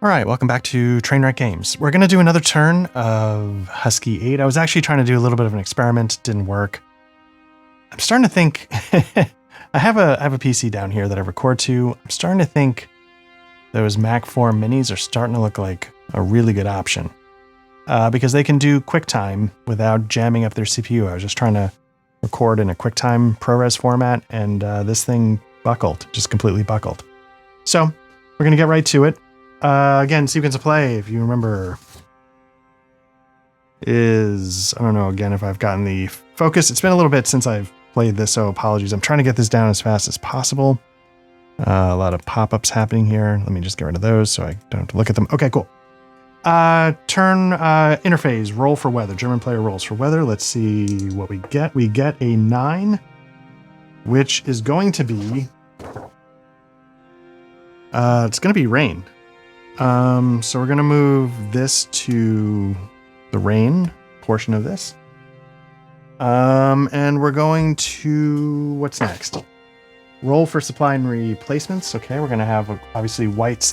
All right, welcome back to Trainwreck Games. We're going to do another turn of Husky 8. I was actually trying to do a little bit of an experiment. Didn't work. I'm starting to think... I have a PC down here that I record to. I'm starting to think those Mac 4 minis are starting to look like a really good option. Because they can do QuickTime without jamming up their CPU. I was just trying to record in a QuickTime ProRes format, and this thing buckled, just completely buckled. So we're going to get right to it. Again, sequence of play, if you remember, is, I don't know, again, if I've gotten the focus. It's been a little bit since I've played this, so apologies. I'm trying to get this down as fast as possible. A lot of pop-ups happening here. Let me just get rid of those so I don't have to look at them. Okay, cool. Turn interface, roll for weather. German player rolls for weather. Let's see what we get. We get a 9, which is going to be, it's going to be rain. So we're going to move this to the rain portion of this. And we're going to, what's next? Roll for supply and replacements. Okay, we're going to have, obviously, white is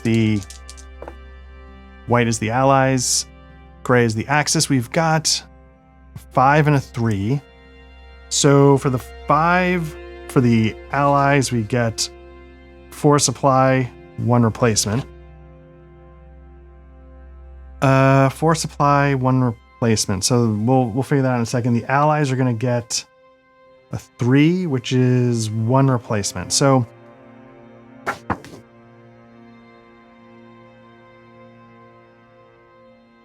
the allies, gray is the axis. We've got a 5 and a 3. So for the 5, for the allies, we get 4 supply, 1 replacement. 4 supply, 1 replacement. So we'll figure that out in a second. The allies are going to get a 3, which is 1 replacement. So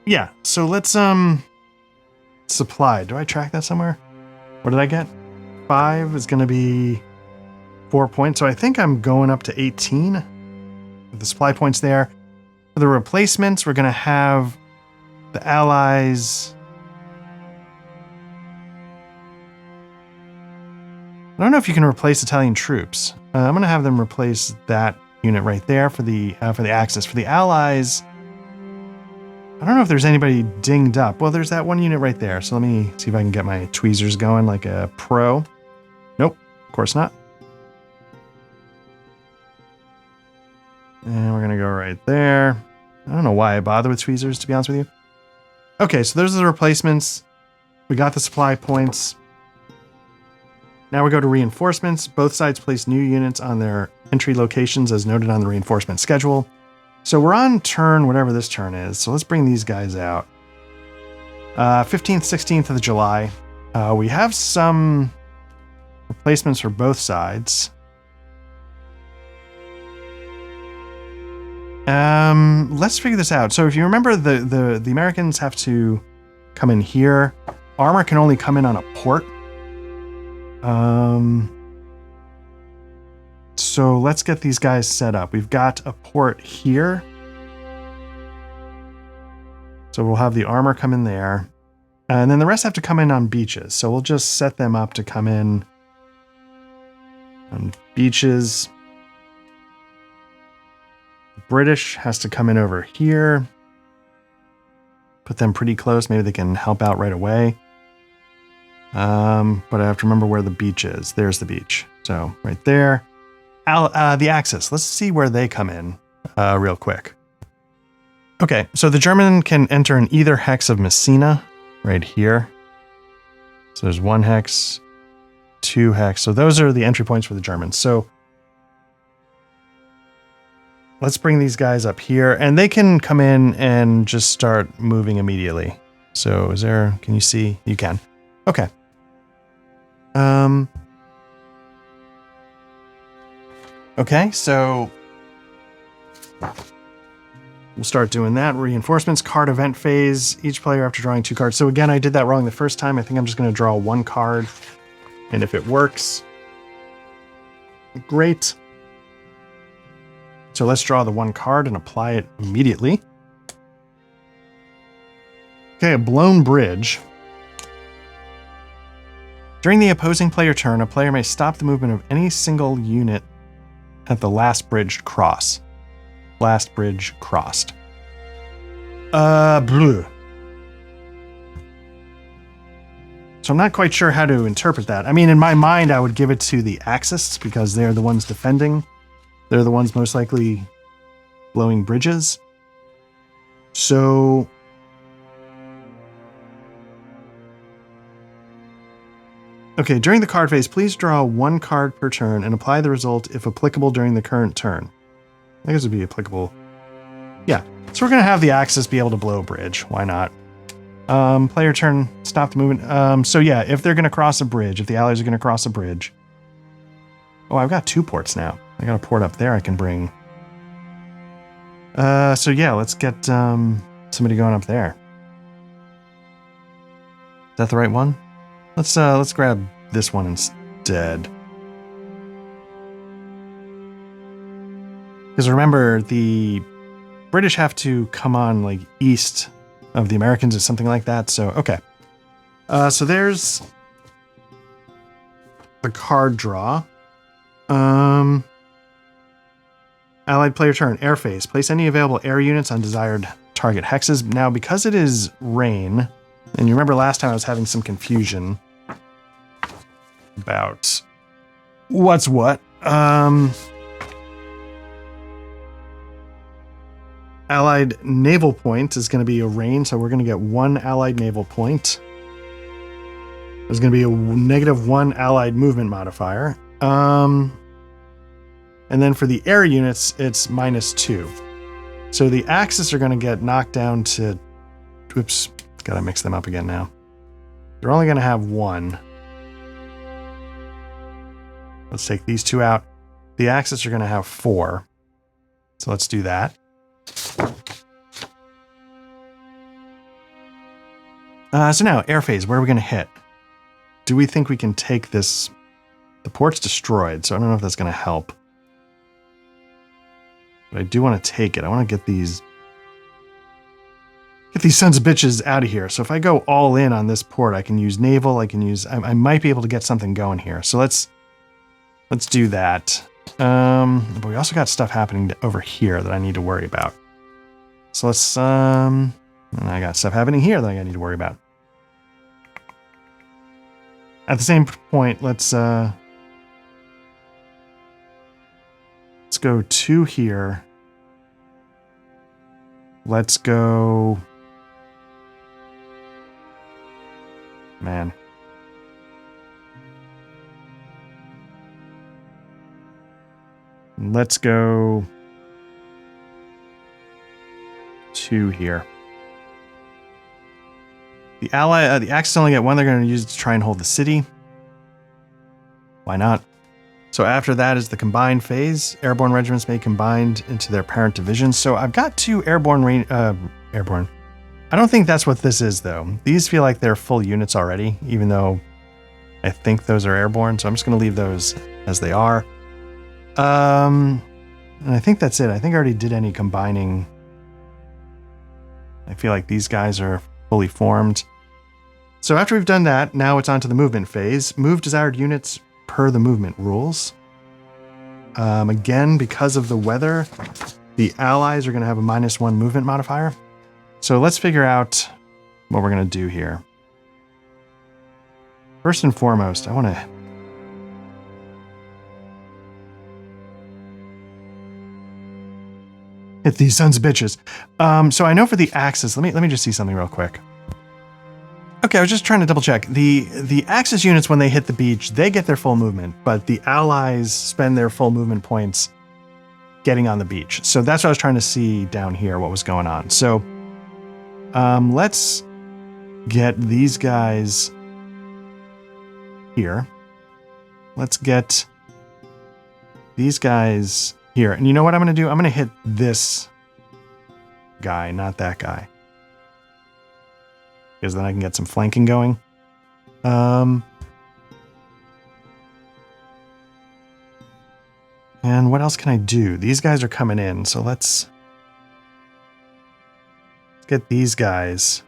yeah, so let's supply. Do I track that somewhere? What did I get? 5 is going to be 4 points. So I think I'm going up to 18 with the supply points there. For the replacements, we're going to have the allies. I don't know if you can replace Italian troops. I'm going to have them replace that unit right there for the axis. For the allies, I don't know if there's anybody dinged up. Well, there's that one unit right there. So let me see if I can get my tweezers going like a pro. Nope, of course not. And we're going to go right there. I don't know why I bother with tweezers, to be honest with you. Okay, so those are the replacements. We got the supply points. Now we go to reinforcements. Both sides place new units on their entry locations as noted on the reinforcement schedule. So we're on turn, whatever this turn is. So let's bring these guys out. 15th, 16th of July. We have some replacements for both sides. Let's figure this out. So if you remember, the Americans have to come in here. Armor can only come in on a port. So let's get these guys set up. We've got a port here. So we'll have the armor come in there. And then the rest have to come in on beaches. So we'll just set them up to come in on beaches. British has to come in over here. Put them pretty close. Maybe they can help out right away. But I have to remember where the beach is. There's the beach. So right there. The Axis. Let's see where they come in real quick. Okay, so the German can enter in either hex of Messina right here. So there's 1 hex, 2 hex. So those are the entry points for the Germans. So let's bring these guys up here, and they can come in and just start moving immediately. So is there, can you see? You can. Okay. Okay, so we'll start doing that. Reinforcements, card event phase, each player after drawing 2 cards. So again, I did that wrong the first time. I think I'm just going to draw 1 card, and if it works, great. So let's draw the 1 card and apply it immediately. Okay, a blown bridge. During the opposing player turn, a player may stop the movement of any single unit at the last bridge cross. Last bridge crossed. Bleh. So I'm not quite sure how to interpret that. I mean, in my mind, I would give it to the Axis because they're the ones defending. They're the ones most likely blowing bridges. So okay, during the card phase, please draw 1 card per turn and apply the result if applicable during the current turn. I guess it would be applicable. Yeah, so we're going to have the Axis be able to blow a bridge. Why not? Player turn, stop the movement. So yeah, if they're going to cross a bridge, if the allies are going to cross a bridge. Oh, I've got 2 ports now. I got a port up there I can bring. So yeah, let's get somebody going up there. Is that the right one? Let's grab this one instead. Because remember, the British have to come on like east of the Americans or something like that. So okay. So there's the card draw. Allied player turn, air phase. Place any available air units on desired target hexes. Now, because it is rain, and you remember last time I was having some confusion about what's what. Allied naval point is going to be a rain, so we're going to get 1 allied naval point. There's going to be a -1 allied movement modifier. And then for the air units, it's -2. So the Axis are going to get knocked down to... Oops, gotta mix them up again now. They're only going to have 1. Let's take these 2 out. The Axis are going to have 4. So let's do that. So now, air phase, where are we going to hit? Do we think we can take this? The port's destroyed, so I don't know if that's going to help. But I do want to take it. I want to get these sons of bitches out of here. So if I go all in on this port, I can use naval. I can use. I might be able to get something going here. So let's do that. But we also got stuff happening over here that I need to worry about. So let's. And I got stuff happening here that I need to worry about. At the same point, let's go 2 here. Let's go... Man. Let's go 2 here. The the Axis only get 1. They're going to use it to try and hold the city. Why not? So after that is the combined phase. Airborne regiments may combine into their parent divisions. So I've got 2 airborne. I don't think that's what this is, though. These feel like they're full units already, even though I think those are airborne. So I'm just going to leave those as they are. And I think that's it. I think I already did any combining. I feel like these guys are fully formed. So after we've done that, now it's on to the movement phase. Move desired units per the movement rules. Again, because of the weather, the allies are going to have a -1 movement modifier. So let's figure out what we're going to do here. First and foremost, I want to... hit these sons of bitches. So I know for the Axis, let me just see something real quick. Okay, I was just trying to double check. The Axis units, when they hit the beach, they get their full movement, but the allies spend their full movement points getting on the beach. So that's what I was trying to see down here, what was going on. So let's get these guys here. Let's get these guys here. And you know what I'm going to do? I'm going to hit this guy, not that guy. Because then I can get some flanking going. And what else can I do? These guys are coming in, so let's get these guys.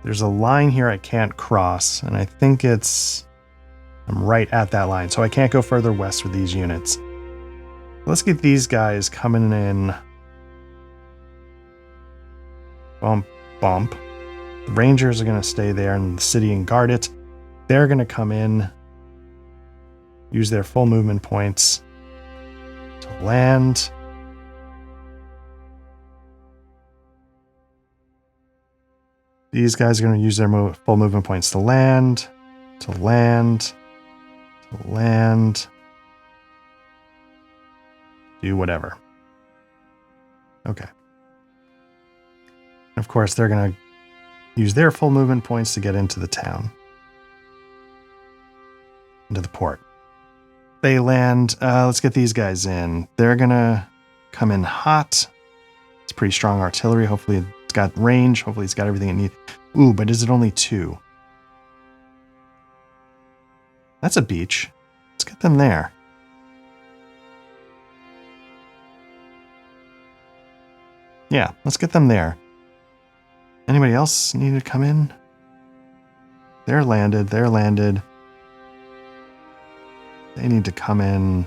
There's a line here I can't cross, and I think I'm right at that line, so I can't go further west with these units. Let's get these guys coming in. Bump, bump. The Rangers are going to stay there in the city and guard it. They're going to come in, use their full movement points to land. These guys are going to use their full movement points to land, to land, to land. Do whatever. Okay. Of course, they're going to use their full movement points to get into the town. Into the port. They land. Let's get these guys in. They're going to come in hot. It's pretty strong artillery. Hopefully it's got range. Hopefully it's got everything it needs. Ooh, but is it only 2? That's a beach. Let's get them there. Yeah, let's get them there. Anybody else need to come in? They're landed. They're landed. They need to come in.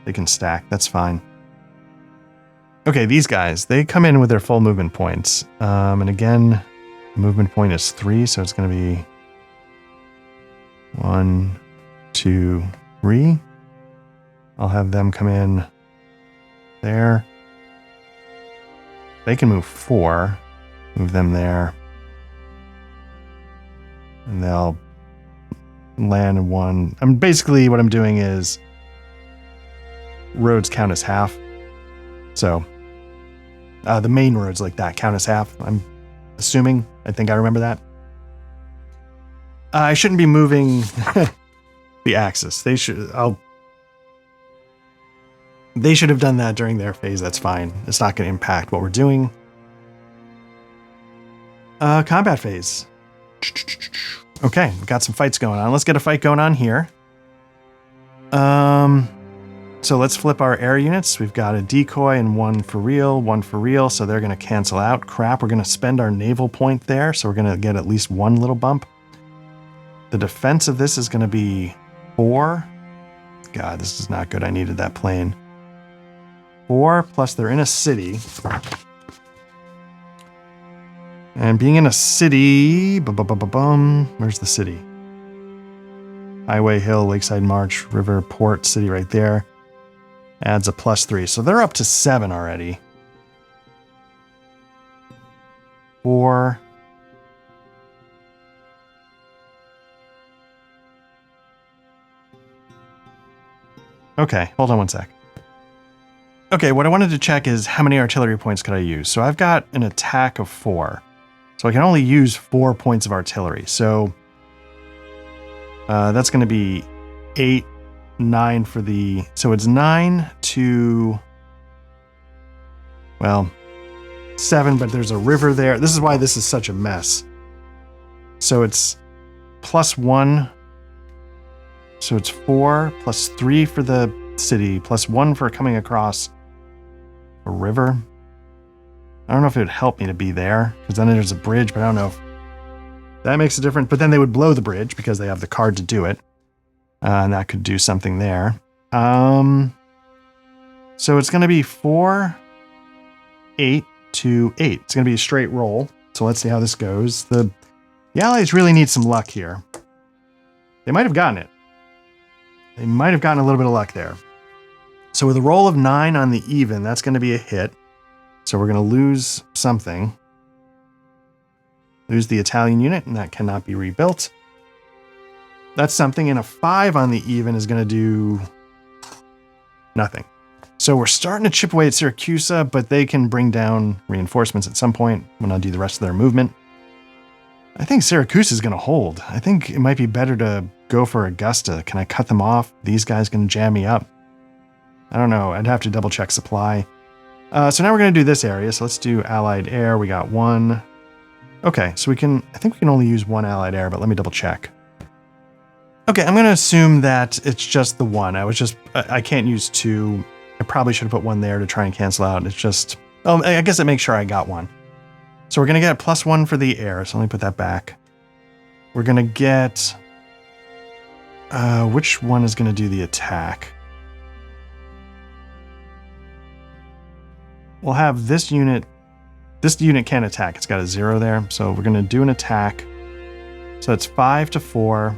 They can stack. That's fine. Okay, these guys, they come in with their full movement points. And again, movement point is 3, so it's going to be 1, 2, 3. I'll have them come in there. They can move 4. Move them there. And they'll land in 1. Basically what I'm doing is roads count as half. So the main roads like that count as half. I'm assuming. I think I remember that. I shouldn't be moving the axis. They should have done that during their phase. That's fine. It's not going to impact what we're doing. Combat phase. Okay, we've got some fights going on. Let's get a fight going on here. So let's flip our air units. We've got a decoy and 1 for real, so they're going to cancel out. Crap, we're going to spend our naval point there, so we're going to get at least 1 little bump. The defense of this is going to be 4. God, this is not good. I needed that plane. 4, plus they're in a city. And being in a city... Where's the city? Highway, hill, lakeside, march, river, port, city right there. Adds a +3. So they're up to 7 already. 4. Okay, hold on one sec. Okay, what I wanted to check is how many artillery points could I use? So I've got an attack of 4. So I can only use 4 points of artillery. So that's going to be 8, 9 for the... So it's 9 to... Well, 7, but there's a river there. This is why this is such a mess. So it's +1. So it's 4, +3 for the city, +1 for coming across a river. I don't know if it would help me to be there, because then there's a bridge, but I don't know if that makes a difference. But then they would blow the bridge because they have the card to do it. And that could do something there. So it's going to be 4, 8 to 8. It's going to be a straight roll. So let's see how this goes. The Allies really need some luck here. They might have gotten it. They might have gotten a little bit of luck there. So with a roll of 9 on the even, that's going to be a hit. So we're going to lose something. Lose the Italian unit, and that cannot be rebuilt. That's something, and a 5 on the even is going to do nothing. So we're starting to chip away at Syracuse, but they can bring down reinforcements at some point when I do the rest of their movement. I think Syracuse is going to hold. I think it might be better to go for Augusta. Can I cut them off? These guys going to jam me up. I don't know. I'd have to double check supply. So now we're going to do this area. So let's do Allied Air. We got 1. Okay, so I think we can only use 1 Allied Air, but let me double check. Okay, I'm going to assume that it's just the 1. I can't use 2. I probably should have put 1 there to try and cancel out. It's just, I guess it makes sure I got 1. So we're going to get +1 for the air. So let me put that back. We're going to get, which one is going to do the attack? We'll have this unit. This unit can't attack. It's got a 0 there. So we're going to do an attack. So it's 5 to 4.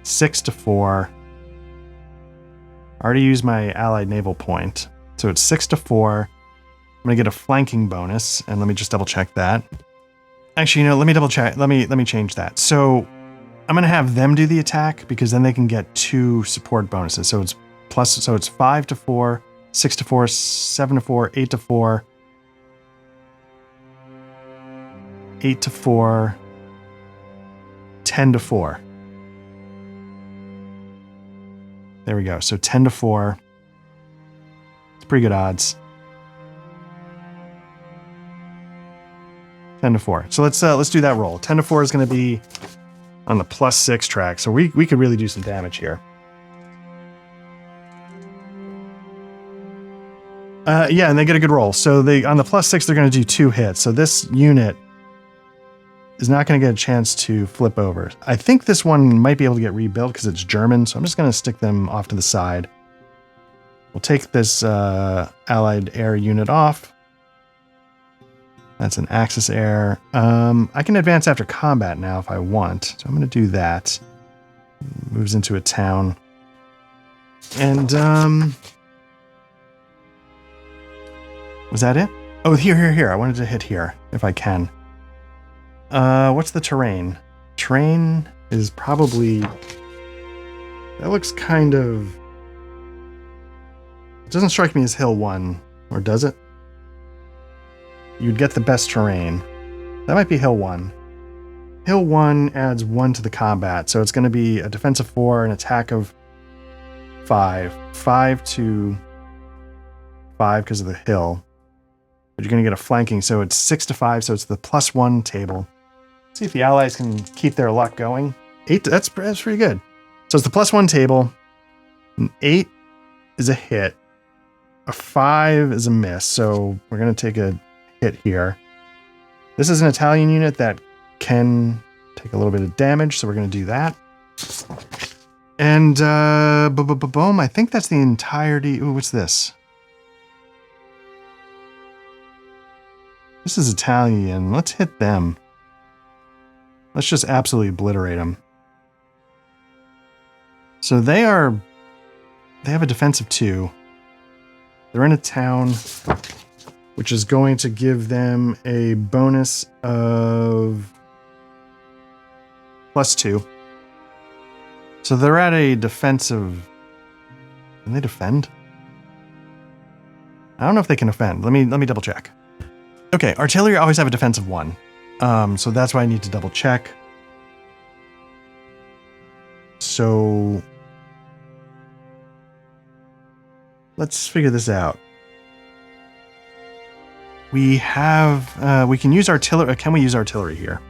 6 to 4. I already used my allied naval point. So it's 6 to 4. I'm gonna get a flanking bonus, and let me just double check that. Actually, you know, let me double check. Let me change that. So I'm gonna have them do the attack because then they can get 2 support bonuses. So it's plus. So it's 5 to 4, 6 to 4, 7 to 4, 8 to 4, 8 to 4, 10 to 4. There we go. So 10 to 4. It's pretty good odds. 10 to 4. So let's do that roll. 10 to 4 is going to be on the +6 track. So we could really do some damage here. Yeah, and they get a good roll. So they on the +6 they're going to do 2 hits. So this unit is not going to get a chance to flip over. I think this one might be able to get rebuilt because it's German. So I'm just going to stick them off to the side. We'll take this Allied air unit off. That's an Axis air. I can advance after combat now if I want. So I'm going to do that. Moves into a town. And was that it? Oh, here. I wanted to hit here if I can. What's the terrain? Terrain is probably... That looks kind of... It doesn't strike me as Hill 1, or does it? You'd get the best terrain. That might be Hill 1. Hill 1 adds 1 to the combat, so it's going to be a defense of 4, an attack of 5. 5 to 5 because of the hill. But you're going to get a flanking, so it's 6 to 5, so it's the +1 table. See if the allies can keep their luck going. 8, that's pretty good. So it's the +1 table. An 8 is a hit. A 5 is a miss, so we're going to take a hit here. This is an Italian unit that can take a little bit of damage, so we're going to do that. And boom, I think that's the entirety. Ooh, what's this? This is Italian. Let's hit them. Let's just absolutely obliterate them. So they have a defense of 2. They're in a town, which is going to give them a bonus of +2. So they're at a defensive... Can they defend? I don't know if they can defend. Let me double check. Okay, artillery always have a defense of 1. So that's why I need to double check. So let's figure this out. We can use artillery. Can we use artillery here?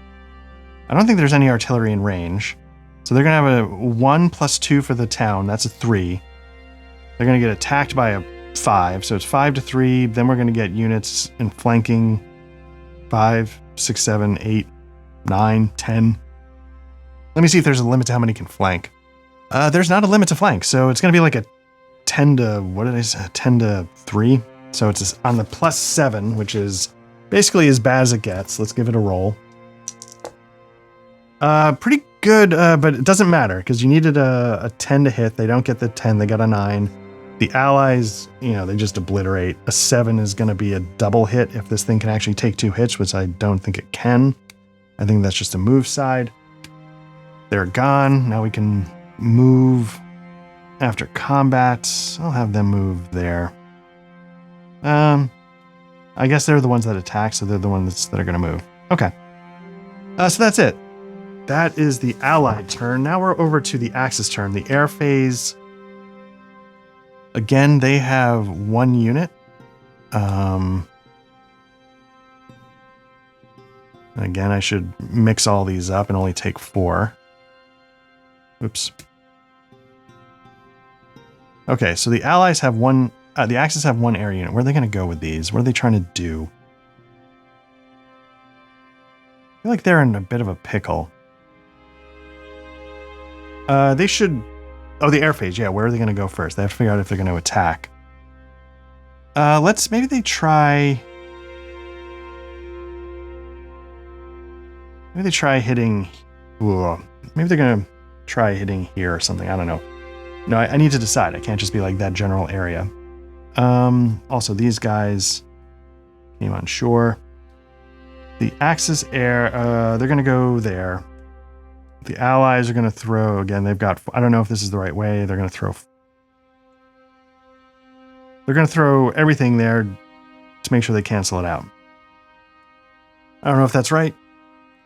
I don't think there's any artillery in range. So they're going to have a 1 + 2 for the town. That's a 3. They're going to get attacked by a 5. So it's 5 to 3. Then we're going to get units in flanking. 5, 6, 7, 8, 9, 10. Let me see if there's a limit to how many can flank. There's not a limit to flank. So it's going to be like a 10 to, what did I say? 10 to 3. So it's on the +7, which is basically as bad as it gets. Let's give it a roll. Pretty good, but it doesn't matter because you needed a 10 to hit. They don't get the 10. They got a 9. The allies, they just obliterate. A 7 is going to be a double hit if this thing can actually take 2 hits, which I don't think it can. I think that's just a move side. They're gone. Now we can move after combat. I'll have them move there. I guess they're the ones that attack, so they're the ones that are going to move. Okay. So that's it. That is the Allied turn. Now we're over to the Axis turn. The air phase. Again, they have 1 unit. Again, I should mix all these up and only take 4. Oops. Okay, so the Allies have 1... the Axis have 1 air unit. Where are they going to go with these? What are they trying to do? I feel like they're in a bit of a pickle. They should... Oh, the air phase. Yeah, where are they going to go first? They have to figure out if they're going to attack. Maybe they try... Maybe they try hitting... Ooh, maybe they're going to try hitting here or something. I don't know. No, I need to decide. I can't just be like that general area. Also, these guys... came on shore. The Axis Air, they're going to go there. The Allies are going to throw, again, they've got, I don't know if this is the right way. They're going to throw everything there to make sure they cancel it out. I don't know if that's right.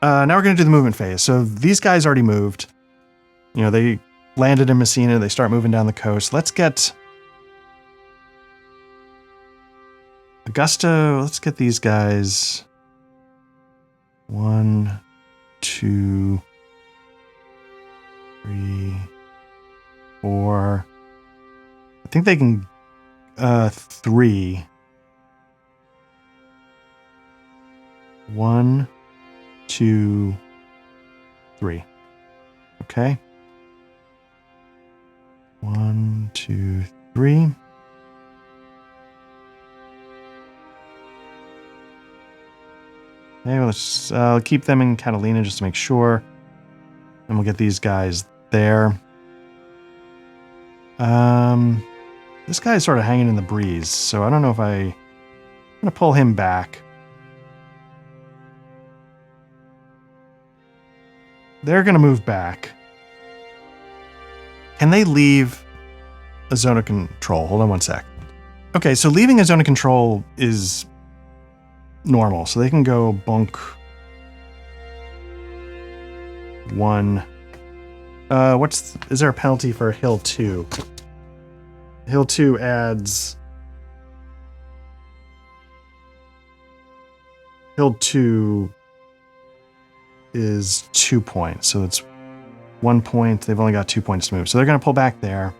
Now we're going to do the movement phase. So these guys already moved. You know, they landed in Messina. They start moving down the coast. Let's get Augusta. Let's get these guys. 1, 2, 3, 4. I think they can 3. 1, 2, 3. Okay. 1, 2, 3. Okay, well, let's keep them in Catalina just to make sure. And we'll get these guys there. This guy's sort of hanging in the breeze, so I don't know if I'm going to pull him back. They're going to move back. Can they leave a zone of control? Hold on one sec. Okay, so leaving a zone of control is normal. So they can go bunk 1. Is there a penalty for Hill 2? Hill 2 adds... Hill 2 is 2 points. So it's 1 point. They've only got 2 points to move. So they're going to pull back there.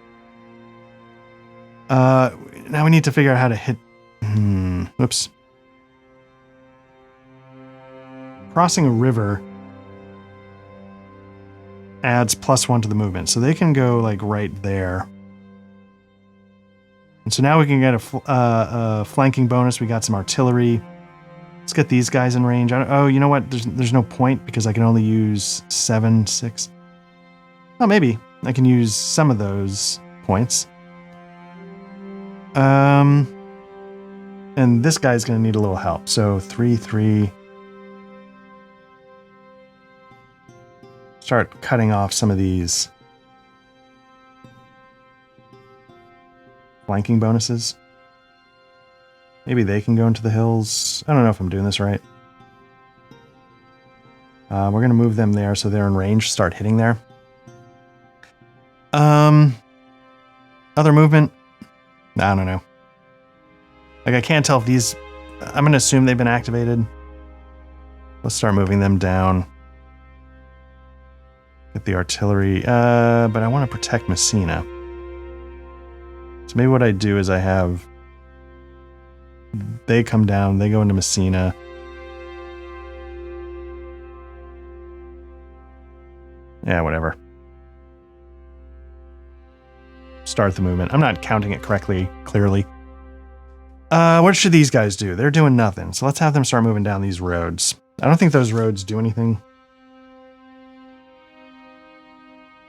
Now we need to figure out how to hit... Whoops. Crossing a river adds +1 to the movement. So they can go like right there. And so now we can get a flanking bonus. We got some artillery. Let's get these guys in range. Oh, you know what? There's no point because I can only use 7, 6. Oh, maybe I can use some of those points. And this guy's going to need a little help. So 3, 3. Start cutting off some of these flanking bonuses. Maybe they can go into the hills. I don't know if I'm doing this right. We're going to move them there so they're in range. Start hitting there. Other movement? I don't know. Like, I can't tell if these... I'm going to assume they've been activated. Let's start moving them down. Get the artillery. But I want to protect Messina. So maybe what I do is I have... They come down. They go into Messina. Yeah, whatever. Start the movement. I'm not counting it correctly, clearly. What should these guys do? They're doing nothing. So let's have them start moving down these roads. I don't think those roads do anything.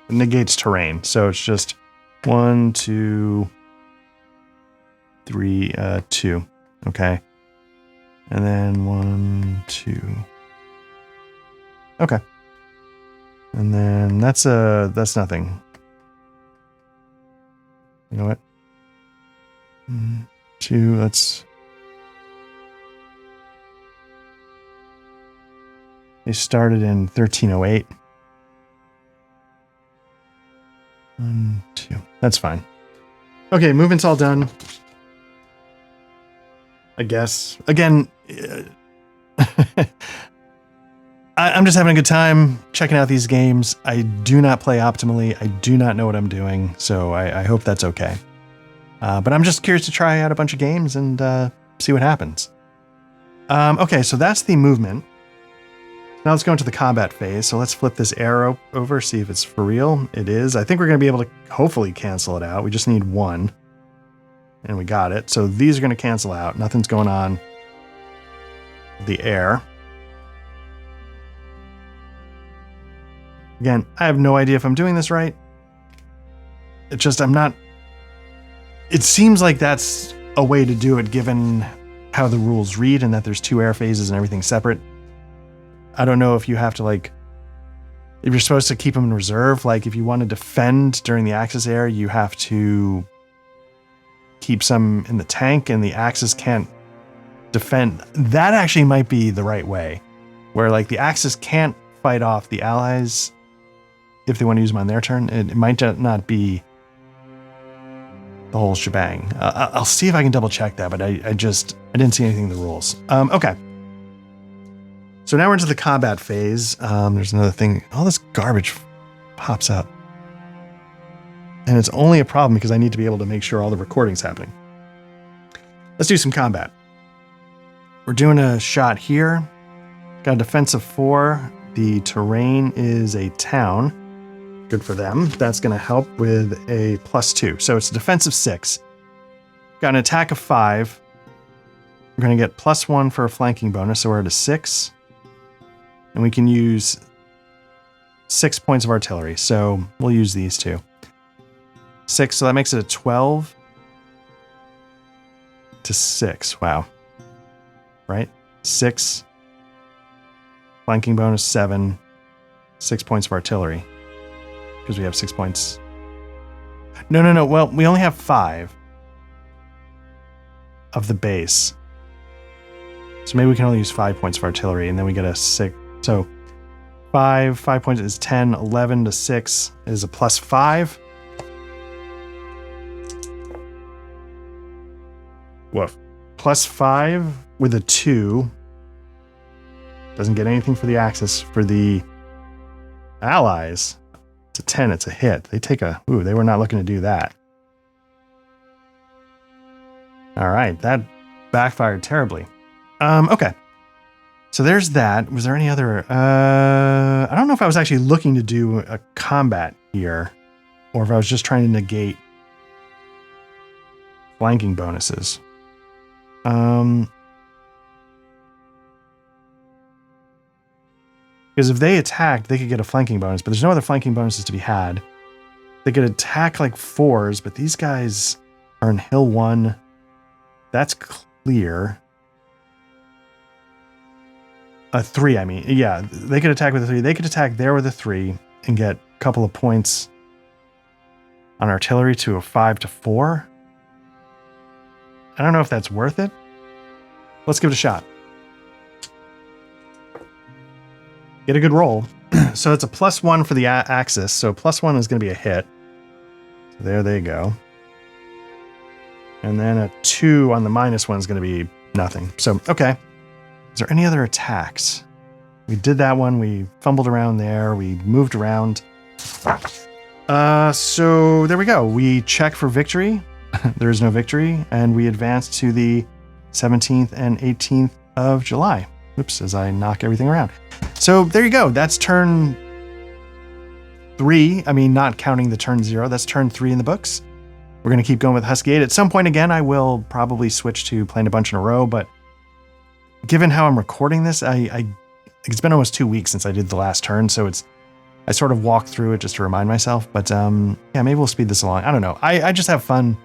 It negates terrain. So it's just 1, 2, 3, 2. Okay. And then 1, 2. Okay. And then that's nothing. You know what? 2, let's... They started in 1308. 1, 2. That's fine. Okay, movement's all done. I guess. Again, I'm just having a good time checking out these games. I do not play optimally. I do not know what I'm doing, so I hope that's okay. But I'm just curious to try out a bunch of games and see what happens. Okay, so that's the movement. Now let's go into the combat phase. So let's flip this arrow over, see if it's for real. It is. I think we're going to be able to hopefully cancel it out. We just need 1. And we got it. So these are going to cancel out. Nothing's going on the air. Again, I have no idea if I'm doing this right. It's just I'm not... It seems like that's a way to do it given how the rules read and that there's 2 air phases and everything's separate. I don't know if you have to if you're supposed to keep them in reserve, like if you want to defend during the Axis air, you have to keep some in the tank and the Axis can't defend. That actually might be the right way, where like the Axis can't fight off the allies if they want to use them on their turn. It might not be the whole shebang. I'll see if I can double check that, but I didn't see anything in the rules. Okay. So now we're into the combat phase. There's another thing. All this garbage pops up. And it's only a problem because I need to be able to make sure all the recording's happening. Let's do some combat. We're doing a shot here. Got a defense of 4. The terrain is a town. Good for them. That's going to help with a +2. So it's a defense of 6. Got an attack of 5. We're going to get +1 for a flanking bonus, so we're at a 6. And we can use 6 points of artillery, so we'll use these 2. 6, so that makes it a 12 to 6. Wow. Right? 6. Flanking bonus 7. 6 points of artillery. Because we have 6 points. No. Well, we only have 5 of the base. So maybe we can only use 5 points of artillery, and then we get a 6. So 5 points is 10. 11 to 6 is a +5. Woof. +5 with a 2. Doesn't get anything for the Axis. For the allies, it's a 10. It's a hit. They take a... Ooh, they were not looking to do that. All right. That backfired terribly. Okay. So there's that. Was there any other... I don't know if I was actually looking to do a combat here, or if I was just trying to negate flanking bonuses. Because if they attacked, they could get a flanking bonus, but there's no other flanking bonuses to be had. They could attack like 4s, but these guys are in Hill 1. That's clear. A 3, I mean. Yeah, they could attack with a 3. They could attack there with a 3 and get a couple of points on artillery to a 5 to 4. I don't know if that's worth it. Let's give it a shot. Get a good roll. So it's a +1 for the Axis. So +1 is going to be a hit. So there they go. And then a 2 on the -1 is going to be nothing. So, okay. Is there any other attacks? We did that one. We fumbled around there. We moved around. So there we go. We check for victory. There is no victory. And we advance to the 17th and 18th of July. Oops, as I knock everything around. So there you go. That's turn 3. I mean, not counting the turn 0. That's turn 3 in the books. We're going to keep going with Husky 8. At some point, again, I will probably switch to playing a bunch in a row. But given how I'm recording this, it's been almost 2 weeks since I did the last turn. So I sort of walked through it just to remind myself. But yeah, maybe we'll speed this along. I don't know. I just have fun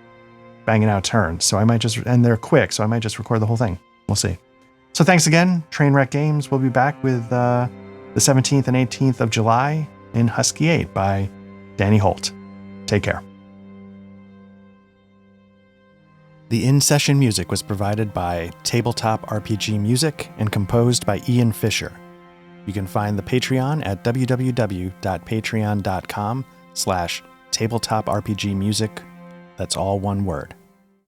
banging out turns. So I might just, and they're quick. So I might just record the whole thing. We'll see. So thanks again, Trainwreck Games. We'll be back with the 17th and 18th of July in Husky 8 by Danny Holt. Take care. The in-session music was provided by Tabletop RPG Music and composed by Ian Fisher. You can find the Patreon at www.patreon.com/tabletop RPG music. That's all one word.